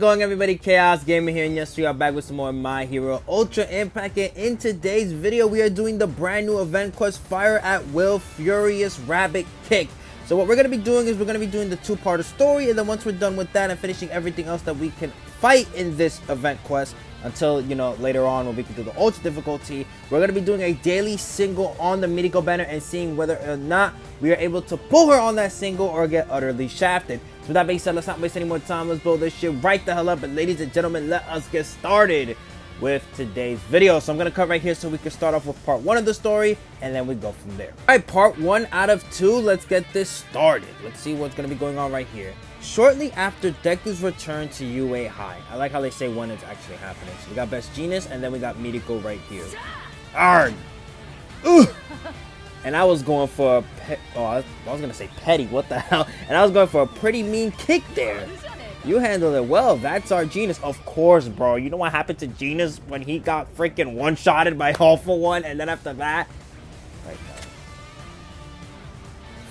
going, everybody? Chaos Gamer here, and yes, we are back with some more My Hero Ultra Impact. And in today's video, we are doing the brand new event quest, Fire at Will Furious Rabbit Kick. So what we're going to be doing is we're going to be doing the two-part story, and then once we're done with that and finishing everything else that we can fight in this event quest, until, you know, later on when we can do the ultra difficulty, we're going to be doing a daily single on the Mirko banner and seeing whether or not we are able to pull her on that single or get utterly shafted. So with that being said, let's not waste any more time. Let's blow this shit right the hell up. And ladies and gentlemen, let us get started with today's video. So I'm going to cut right here so we can start off with part 1 of the story, and then we go from there. Alright, part 1 out of 2. Let's get this started. Let's see what's going to be going on right here. Shortly after Deku's return to UA High. I like how they say when it's actually happening. So we got Best Genius, and then we got Mirko right here. Arg! Ugh! And I was going for a I was gonna say petty, what the hell? And I was going for a pretty mean kick there. You handled it well. That's our Genius. Of course, bro. You know what happened to Genius when he got freaking one-shotted by All For One, and then after that? Right now.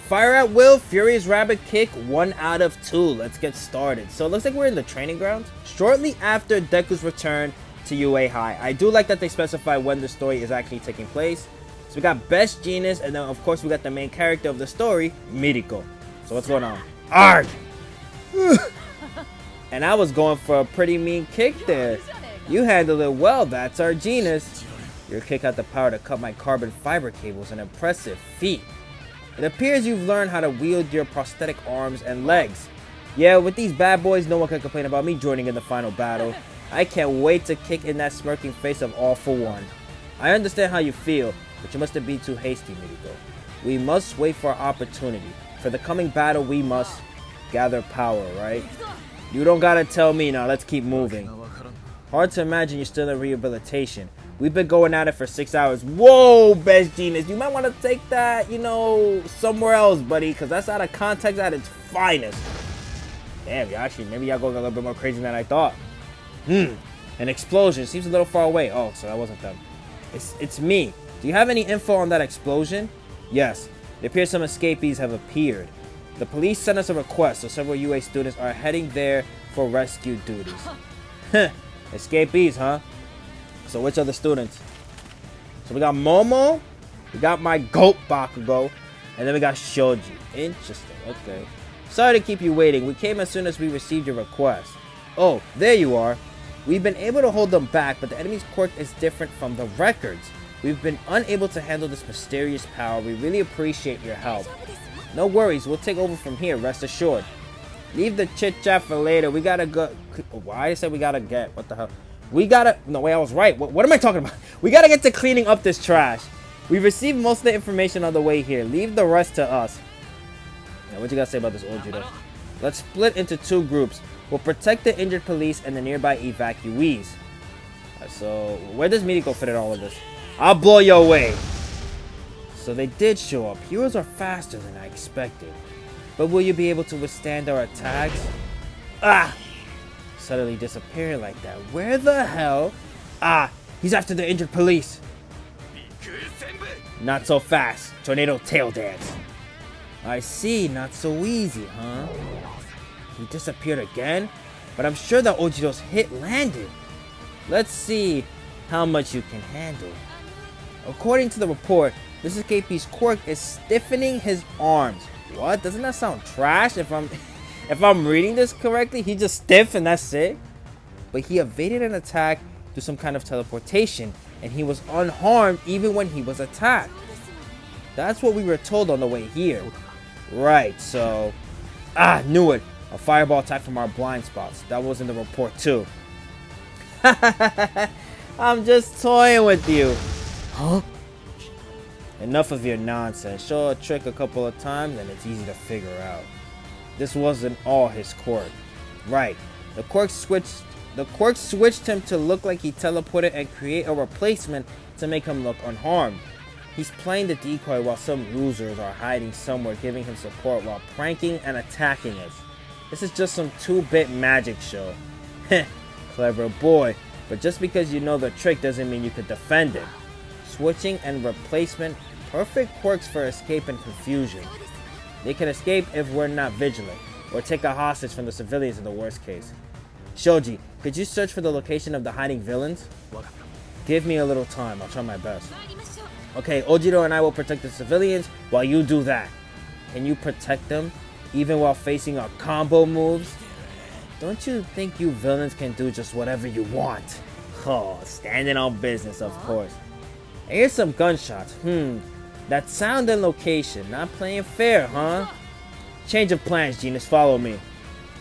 Fire at Will, Furious Rabbit Kick, 1 out of 2. Let's get started. So it looks like we're in the training grounds. Shortly after Deku's return to UA High. I do like that they specify when the story is actually taking place. So we got Best Genius, and then of course we got the main character of the story, Mirko. So what's going on? Arg! And I was going for a pretty mean kick there. You handled it well. That's our Genius. Your kick had the power to cut my carbon fiber cables. An impressive feat. It appears you've learned how to wield your prosthetic arms and legs. Yeah, with these bad boys, no one can complain about me joining in the final battle. I can't wait to kick in that smirking face of All For One. I understand how you feel, but you mustn't be too hasty, Mirko. We must wait for our opportunity. For the coming battle, we must gather power, right? You don't gotta tell me now. Let's keep moving. Hard to imagine you're still in rehabilitation. We've been going at it for 6 hours. Whoa, Best Genius. You might want to take that, you know, somewhere else, buddy, because that's out of context at its finest. Damn, maybe y'all going a little bit more crazy than I thought. An explosion. Seems a little far away. Oh, so that wasn't them. It's me. Do you have any info on that explosion? Yes. It appears some escapees have appeared. The police sent us a request, so several UA students are heading there for rescue duties. Escapees, huh? So which are the students? So we got Momo, we got my goat Bakugo, and then we got Shoji. Interesting, okay. Sorry to keep you waiting. We came as soon as we received your request. Oh, there you are. We've been able to hold them back, but the enemy's quirk is different from the records. We've been unable to handle this mysterious power. We really appreciate your help. No worries, we'll take over from here, rest assured. Leave the chit-chat for later. We gotta go. Why I said we gotta get? What the hell? We gotta. No, wait, I was right. What am I talking about? We gotta get to cleaning up this trash. We've received most of the information on the way here. Leave the rest to us. Now, what you gotta say about this old Judo? Let's split into 2 groups. We'll protect the injured police and the nearby evacuees. Right, so, where does Mirko fit in all of this? I'll blow your way. So they did show up. Heroes are faster than I expected. But will you be able to withstand our attacks? Ah! Suddenly disappearing like that. Where the hell? Ah! He's after the injured police. Not so fast. Tornado tail dance. I see. Not so easy, huh? He disappeared again? But I'm sure that Ojiro's hit landed. Let's see how much you can handle. According to the report, this escapee's quirk is stiffening his arms. What? Doesn't that sound trash? If I'm reading this correctly, he just stiff and that's it. But he evaded an attack through some kind of teleportation, and he was unharmed even when he was attacked. That's what we were told on the way here. Right, so... knew it. A fireball attack from our blind spots. That was in the report too. I'm just toying with you. Huh? Enough of your nonsense. Show a trick a couple of times and it's easy to figure out. This wasn't all his quirk. Right. The quirk switched him to look like he teleported and create a replacement to make him look unharmed. He's playing the decoy while some losers are hiding somewhere giving him support while pranking and attacking us. This is just some 2-bit magic show. Heh. Clever boy. But just because you know the trick doesn't mean you could defend it. Switching and replacement, perfect quirks for escape and confusion. They can escape if we're not vigilant, or take a hostage from the civilians in the worst case. Shoji, could you search for the location of the hiding villains? Give me a little time. I'll try my best. Okay, Ojiro and I will protect the civilians while you do that. Can you protect them even while facing our combo moves? Don't you think you villains can do just whatever you want? Oh, standing on business, of course. And here's some gunshots. That sound and location. Not playing fair, huh? Change of plans, Genius. Follow me.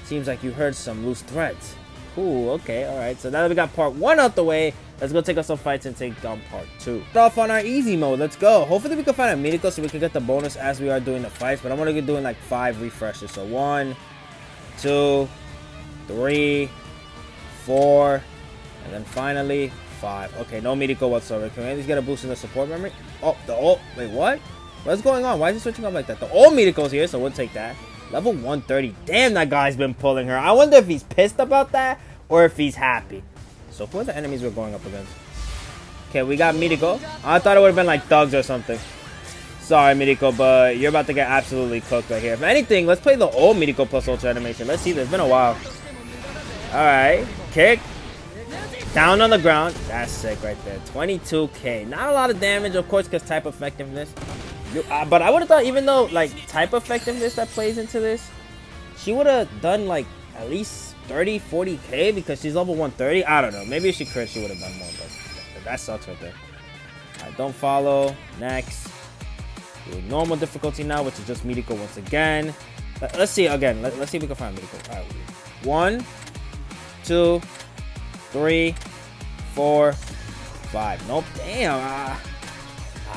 Seems like you heard some loose threads. Cool, okay, alright. So now that we got part 1 out the way, let's go take us some fights and take down part 2. Start off on our easy mode. Let's go. Hopefully we can find a Mirko so we can get the bonus as we are doing the fights. But I'm going to be doing like 5 refreshes. So 1, 2, 3, 4, and then finally 5. Okay, no Mirko whatsoever. Can we at least get a boost in the support memory? Oh, the old... Wait, what? What's going on? Why is it switching up like that? The old Mirko's here, so we'll take that. Level 130. Damn, that guy's been pulling her. I wonder if he's pissed about that or if he's happy. So who are the enemies we're going up against? Okay, we got Mirko. I thought it would have been like thugs or something. Sorry, Mirko, but you're about to get absolutely cooked right here. If anything, let's play the old Mirko plus ultra animation. Let's see this. It's been a while. Alright. Kick. Down on the ground. That's sick right there. 22k. Not a lot of damage, of course, because type effectiveness. But I would have thought, even though like type effectiveness that plays into this, she would have done like at least 30-40k because she's level 130. I don't know. Maybe if she crit, she would have done more, but that sucks right there. Alright, don't follow. Next. Doing normal difficulty now, which is just Mirko once again. Let's see again. Let's see if we can find Mirko. Alright. 1, 2, 3, 4, 5. Nope. Damn.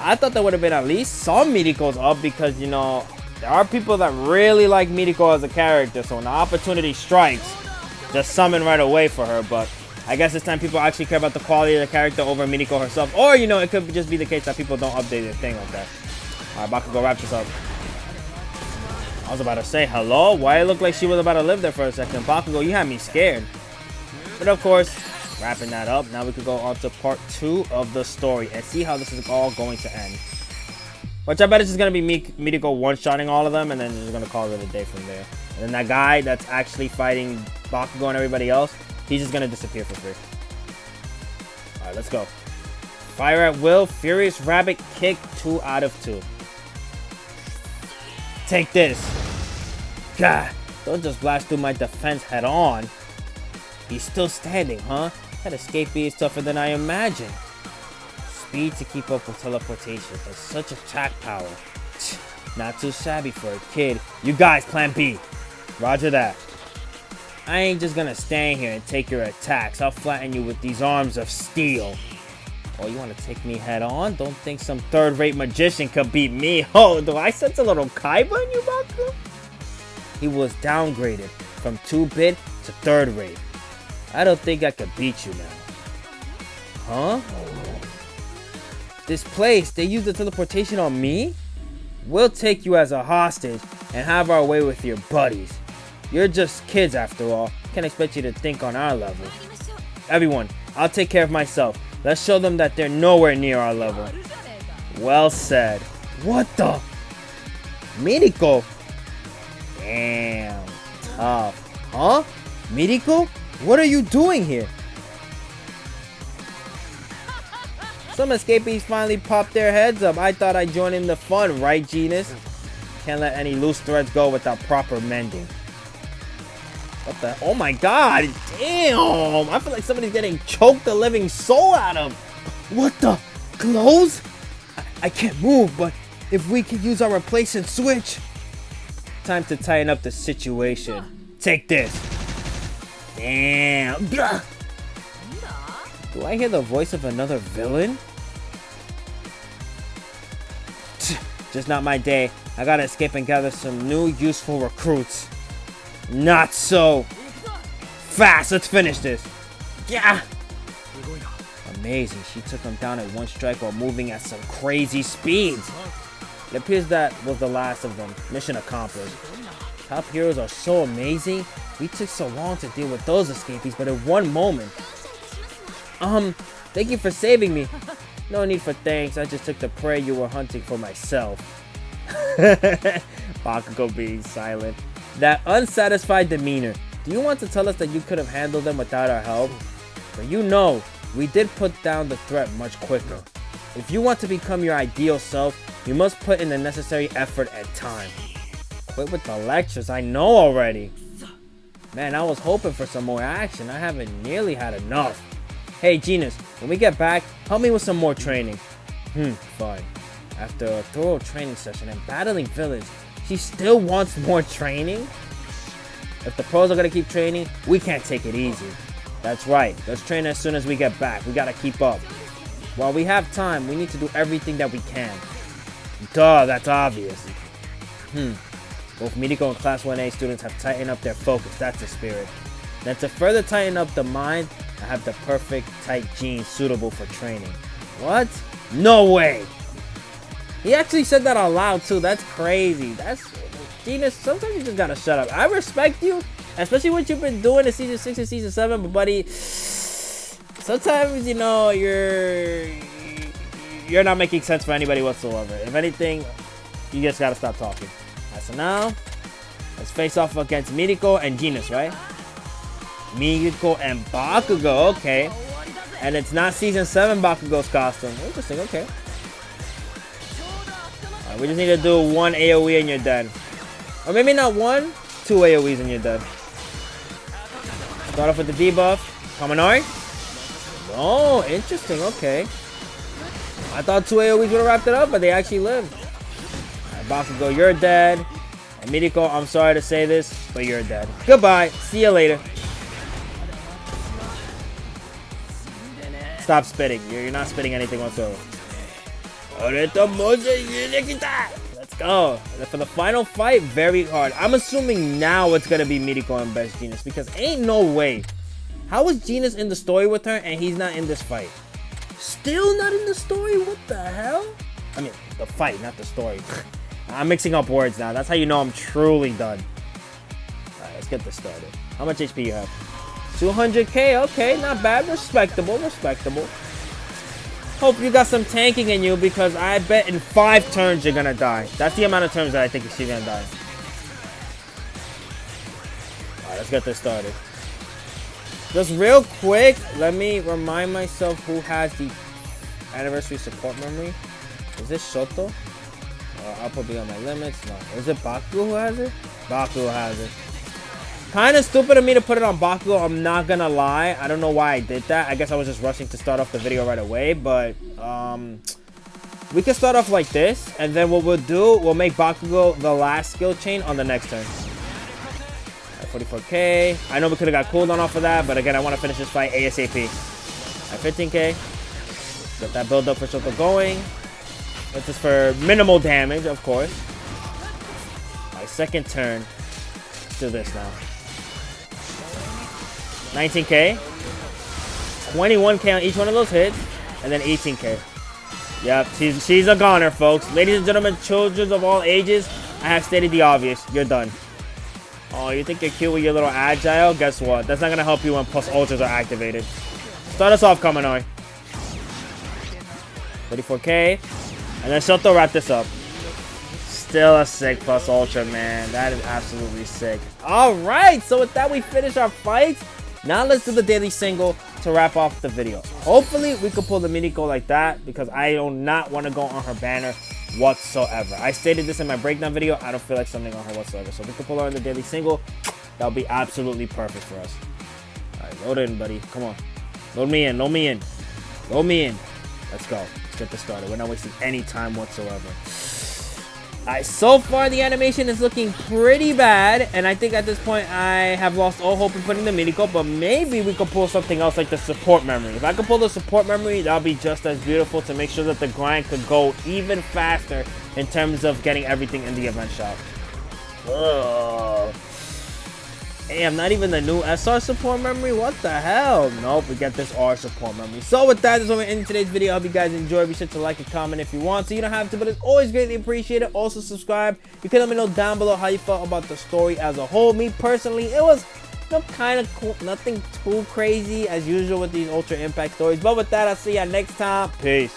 I thought there would have been at least some Mirko's up because, you know, there are people that really like Mirko as a character. So when the opportunity strikes, just summon right away for her. But I guess this time people actually care about the quality of the character over Mirko herself. Or, you know, it could just be the case that people don't update their thing like that. Alright, Bakugo, wrap this up. I was about to say hello. Why it looked like she was about to live there for a second? Bakugo, you had me scared. But of course, wrapping that up, now we could go on to part 2 of the story and see how this is all going to end. Which I bet it's just going to be Mirko one-shotting all of them, and then just going to call it a day from there. And then that guy that's actually fighting Bakugo and everybody else, he's just going to disappear for free. Alright, let's go. Fire at will, Furious Rabbit Kick, 2 out of 2. Take this. God, don't just blast through my defense head on. He's still standing, huh? That escapee is tougher than I imagined. Speed to keep up with teleportation, but such attack power. Not too shabby for a kid. You guys, plan B. Roger that. I ain't just gonna stand here and take your attacks. I'll flatten you with these arms of steel. Oh, you wanna take me head on? Don't think some third-rate magician could beat me. Oh, do I sense a little Kaiba in you, Baku? He was downgraded from 2-bit to 3rd-rate. I don't think I could beat you now. Huh? This place, they used the teleportation on me? We'll take you as a hostage and have our way with your buddies. You're just kids after all. Can't expect you to think on our level. Everyone, I'll take care of myself. Let's show them that they're nowhere near our level. Well said. What the? Mirko? Damn. Tough. Huh? Mirko? What are you doing here? Some escapees finally popped their heads up. I thought I'd join in the fun, right, Genius? Can't let any loose threads go without proper mending. What the? Oh my god! Damn! I feel like somebody's getting choked the living soul out of. What the? Clothes? I can't move, but if we could use our replacement switch. Time to tighten up the situation. Take this. Damn. Do I hear the voice of another villain? Just not my day. I gotta escape and gather some new useful recruits. Not so fast. Let's finish this. Yeah. Amazing. She took him down at one strike while moving at some crazy speeds. It appears that was the last of them. Mission accomplished. Top heroes are so amazing. We took so long to deal with those escapees, but in one moment. Thank you for saving me. No need for thanks. I just took the prey you were hunting for myself. Bakugo being silent. That unsatisfied demeanor. Do you want to tell us that you could have handled them without our help? But you know, we did put down the threat much quicker. If you want to become your ideal self, you must put in the necessary effort and time. Quit with the lectures, I know already. Man, I was hoping for some more action. I haven't nearly had enough. Hey, Genus, when we get back, help me with some more training. Fine. After a thorough training session and battling villains, she still wants more training? If the pros are gonna keep training, we can't take it easy. That's right. Let's train as soon as we get back. We gotta keep up. While we have time, we need to do everything that we can. Duh, that's obvious. Both Mirko and Class 1A students have tightened up their focus. That's the spirit. Then to further tighten up the mind, I have the perfect tight jeans suitable for training. What? No way! He actually said that out loud too. That's crazy. That's Genus. Sometimes you just gotta shut up. I respect you, especially what you've been doing in season 6 and season 7. But buddy, sometimes you know you're not making sense for anybody whatsoever. If anything, you just gotta stop talking. Alright, so now let's face off against Mirko and Genus, right? Mirko and Bakugo, okay. And it's not season 7 Bakugo's costume. Interesting, okay. Alright, we just need to do one AoE and you're dead. Or maybe not one, 2 AoEs and you're dead. Start off with the debuff. Kaminari. Oh, interesting, okay. I thought 2 AoEs would have wrapped it up, but they actually lived. Alright, Bakugo, you're dead. And Mirko, I'm sorry to say this, but you're dead. Goodbye. See you later. Stop spitting. You're not spitting anything whatsoever. Let's go. And for the final fight, very hard. I'm assuming now it's going to be Mirko and Best Genus because ain't no way. How is Genus in the story with her and he's not in this fight? Still not in the story? What the hell? I mean, the fight, not the story. I'm mixing up words now. That's how you know I'm truly done. Alright, let's get this started. How much HP you have? 200k, okay, not bad, respectable. Hope you got some tanking in you because I bet in 5 turns you're gonna die. That's the amount of turns that I think she's gonna die. Alright, let's get this started. Just real quick, let me remind myself who has the anniversary support memory. Is this Shoto? I'll put beyond my limits. No. Is it Bakugo who has it? Bakugo has it. Kind of stupid of me to put it on Bakugo, I'm not gonna lie. I don't know why I did that. I guess I was just rushing to start off the video right away, but we can start off like this, and then what we'll do, we'll make Bakugo the last skill chain on the next turn. 44k. I know we could have got cooldown off of that, but again, I want to finish this fight ASAP. At 15k. Get that build up for Shoto going. This is for minimal damage, of course. My second turn. Let's do this now. 19k, 21k on each one of those hits, and then 18k. Yep, she's a goner, folks. Ladies and gentlemen, children of all ages, I have stated the obvious. You're done. Oh, you think you're cute with your little agile? Guess what? That's not gonna help you when plus ultras are activated. Start us off, Kaminari. 34k, and then Shoto wrap this up. Still a sick plus ultra, man. That is absolutely sick. All right, so with that, we finish our fights. Now let's do the daily single to wrap off the video. Hopefully, we can pull the Mirko like that because I do not want to go on her banner whatsoever. I stated this in my breakdown video. I don't feel like something on her whatsoever. So if we can pull her in the daily single, that would be absolutely perfect for us. All right, load in, buddy. Come on. Load me in. Load me in. Load me in. Let's go. Let's get this started. We're not wasting any time whatsoever. Alright, so far the animation is looking pretty bad, and I think at this point I have lost all hope in putting the Mirko, but maybe we could pull something else like the support memory. If I could pull the support memory, that would be just as beautiful to make sure that the grind could go even faster in terms of getting everything in the event shop. Ugh. Hey, I'm not even the new SR support memory. What the hell? Nope, we get this R support memory. So with that, this is what we're ending today's video. I hope you guys enjoyed. Be sure to like and comment if you want. So you don't have to, but it's always greatly appreciated. Also subscribe. You can let me know down below how you felt about the story as a whole. Me personally, it was kind of cool. Nothing too crazy as usual with these Ultra Impact stories. But with that, I'll see you next time. Peace.